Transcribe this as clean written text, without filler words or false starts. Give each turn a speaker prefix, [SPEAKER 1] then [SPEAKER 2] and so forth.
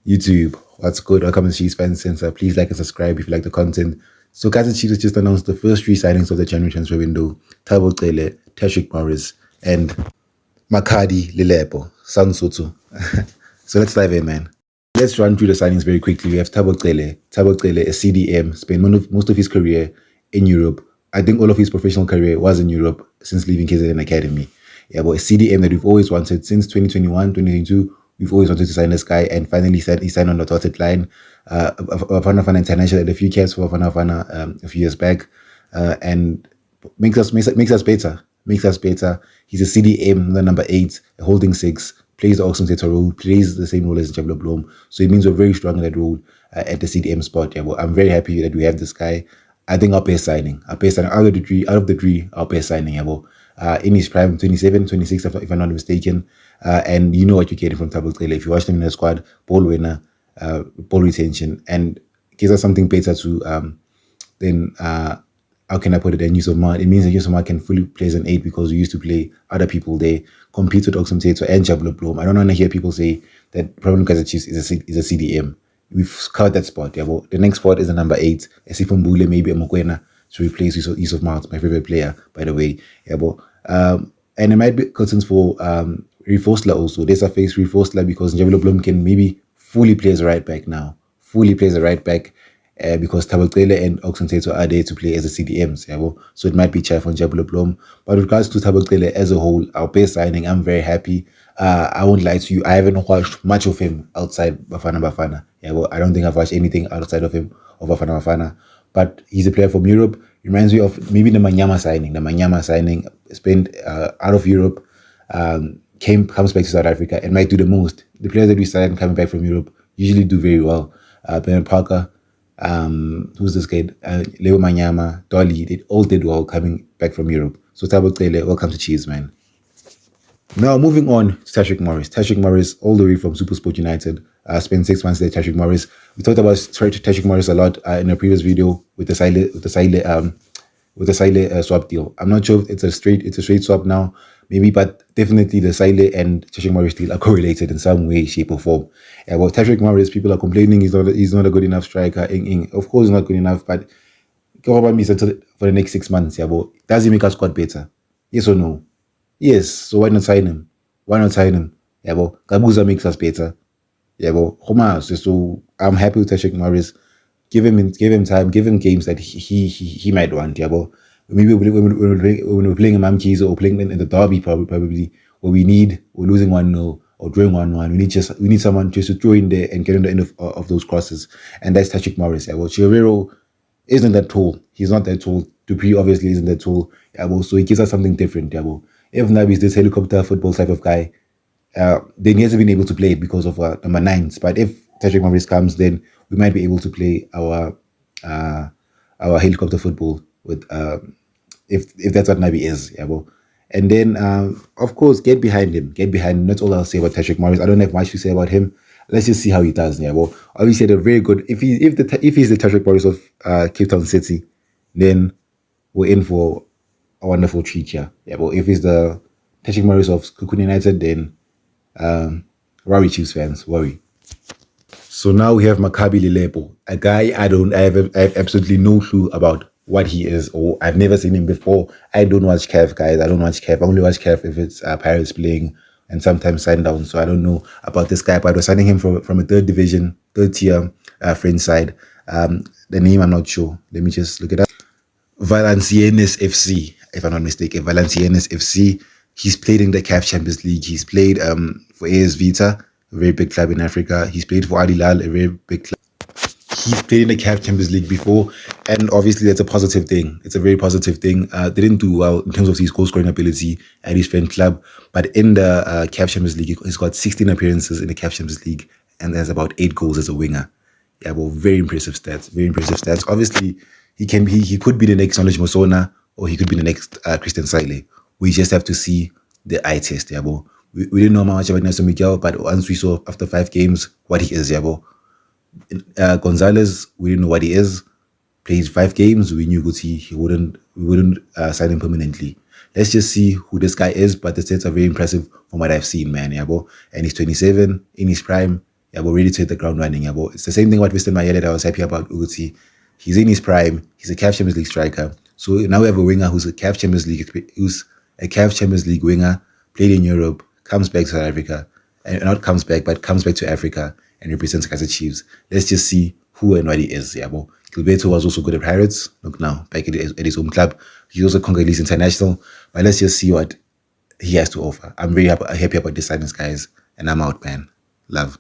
[SPEAKER 1] YouTube. What's good? Welcome to Chiefs Fan Center. Please like and subscribe if you like the content. So, Kaizer Chiefs just announced the first three signings of the January transfer window: Thabo Cele, Tashik Morris, and Makadi Lelepo. Sounds so. So let's dive in, man. Let's run through the signings very quickly. We have Thabo Cele. Thabo Cele, a CDM, spent most of his career in Europe. I think all of his professional career was in Europe since leaving KZN Academy. Yeah, but a CDM that we've always wanted since 2021, 2022. We've always wanted to sign this guy, and finally he signed on the dotted line. Bafana Bafana International had a few caps for Bafana Bafana a few years back, and makes us better. Makes us better. He's a CDM, the number 8, a holding 6, plays the Oxum Theatre role, plays the same role as Jablo Blom. So it means we're very strong in that role at the CDM spot. Yeah, well, I'm very happy that we have this guy. I think our best signing. Out of the three, our best signing. Yeah, well, in his prime, 27, 26, if I'm not mistaken. And you know what you're getting from Thabo Cele. If you watch them in the squad, ball winner, ball retention, and gives us something better to then how can I put it, in use of Mark? It means that use of Mark can fully play as an 8 because we used to play other people there, compete with Oxum Tato and Jablo Blom. I don't want to hear people say that problem Kaizer Chiefs is a CDM. We've covered that spot. Yeah, well, the next spot is the number 8, Esifumbule, maybe a Mokwena, to replace use of Mark, my favorite player, by the way. Yeah, but and it might be curtains for Rifosla also. There's a face Rifosla because Jablo Blom can maybe fully play as a right back now. Fully plays a right back. Because Thabo Cele and Oxum Tato are there to play as the CDMs. Yeah, well, so it might be Chai from Jablo Blom. But with regards to Thabo Cele as a whole, our best signing, I'm very happy. I won't lie to you, I haven't watched much of him outside Bafana Bafana. Yeah, well, I don't think I've watched anything outside of him, of Bafana Bafana. But he's a player from Europe. Reminds me of maybe the Manyama signing. The Manyama signing, spent out of Europe, comes back to South Africa and might do the most. The players that we sign coming back from Europe usually do very well. Bernard Parker, who's this kid? Leo Manyama, Dolly, they all did well coming back from Europe. So Thabo Cele, welcome to Chiefs, man. Now moving on to Tashik Morris. Tashik Morris, all the way from SuperSport United, spent 6 months there. Tashik Morris. We talked about Tashik Morris a lot in a previous video with the Sile swap deal. I'm not sure if it's a straight swap now, maybe, but definitely the Sile and Tashik Morris deal are correlated in some way, shape, or form. Yeah, well, Tashik Morris, people are complaining he's not a good enough striker. Of course, not good enough, but go about me for the next 6 months. Yeah, but does he make our squad better? Yes or no? Yes. So why not sign him? Why not sign him? Yeah, well, Kabuza makes us better. Yeah, well, so I'm happy with Tashik Morris. Give him time, give him games that he might want. Yeah, but maybe when we're playing a Mamkeys or playing in the derby, probably where we're losing 1-0 or drawing 1-1. We need someone just to throw in there and get on the end of those crosses, and that's Tashik Morris. Yeah, well, Chirero isn't that tall. He's not that tall. Dupree obviously isn't that tall. Yeah, well, so he gives us something different. Yeah, well, if Nabi is this helicopter football type of guy, then he hasn't been able to play it because of number 9s. But if Tashik Morris comes, then we might be able to play our helicopter football with if that's what Nabi is. Yeah, well, and then of course get behind him. That's all I'll say about Tashik Morris. I don't have much to say about him. Let's just see how he does. Yeah, well, obviously they're very good. If he's the Tashik Morris of Cape Town City, then we're in for a wonderful treat here. Yeah, but if he's the Tashik Morris of Kukun United, then worry, Chiefs fans, worry. So now we have Maccabi Lelepo, a guy I have absolutely no clue about what he is, or I've never seen him before. I don't watch CAF, guys. I don't watch CAF. I only watch CAF if it's Paris playing and sometimes Sundown. So I don't know about this guy, but we're signing him from a third tier French side. The name I'm not sure. Let me just look it up. Valenciennes FC, if I'm not mistaken. Valenciennes FC. He's played in the CAF Champions League. He's played for AS Vita, a very big club in Africa. He's played for Al Hilal, a very big club. He's played in the CAF Champions League before, and obviously that's a positive thing. It's a very positive thing. They didn't do well in terms of his goal scoring ability at his French club, but in the CAF Champions League, he's got 16 appearances in the CAF Champions League, and there's about 8 goals as a winger. Yeah, well, very impressive stats. Very impressive stats. Obviously, he could be the next Knowledge Mosona, or he could be the next Christian Saile. We just have to see the eye test. Yeah, well, we didn't know much about Nelson Miguel, but once we saw after 5 games what he is, yeah, well, Gonzalez, we didn't know what he is. Played 5 games, we knew we wouldn't sign him permanently. Let's just see who this guy is, but the stats are very impressive from what I've seen, man. Yeah, bro. And he's 27 in his prime. Yeah, but ready to hit the ground running. Yeah, but it's the same thing about Winston Mayele that I was happy about Uguti. He's in his prime. He's a CAF Champions League striker. So now we have a winger who's a CAF Champions League, winger, played in Europe, comes back to South Africa, and not comes back, but comes back to Africa and represents Kaizer Chiefs. Let's just see who and what he is. Yeah, but Gilberto was also good at Pirates. Look now, back at his home club. He's also Congolese international. But let's just see what he has to offer. I'm very happy about this signings, guys. And I'm out, man. Love.